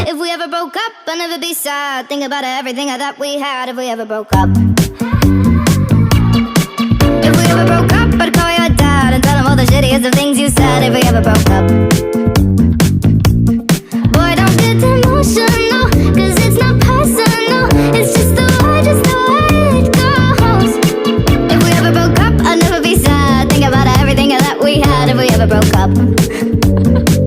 If we ever broke up, I'd never be sad. Think about everything that we had. If we ever broke up. If we ever broke up, I'd call your dad and tell him all the shittiest of things you said. If we ever broke up. Boy, don't get emotional, cause it's not personal. It's just the way it goes. If we ever broke up, I'd never be sad. Think about everything that we had. If we ever broke up.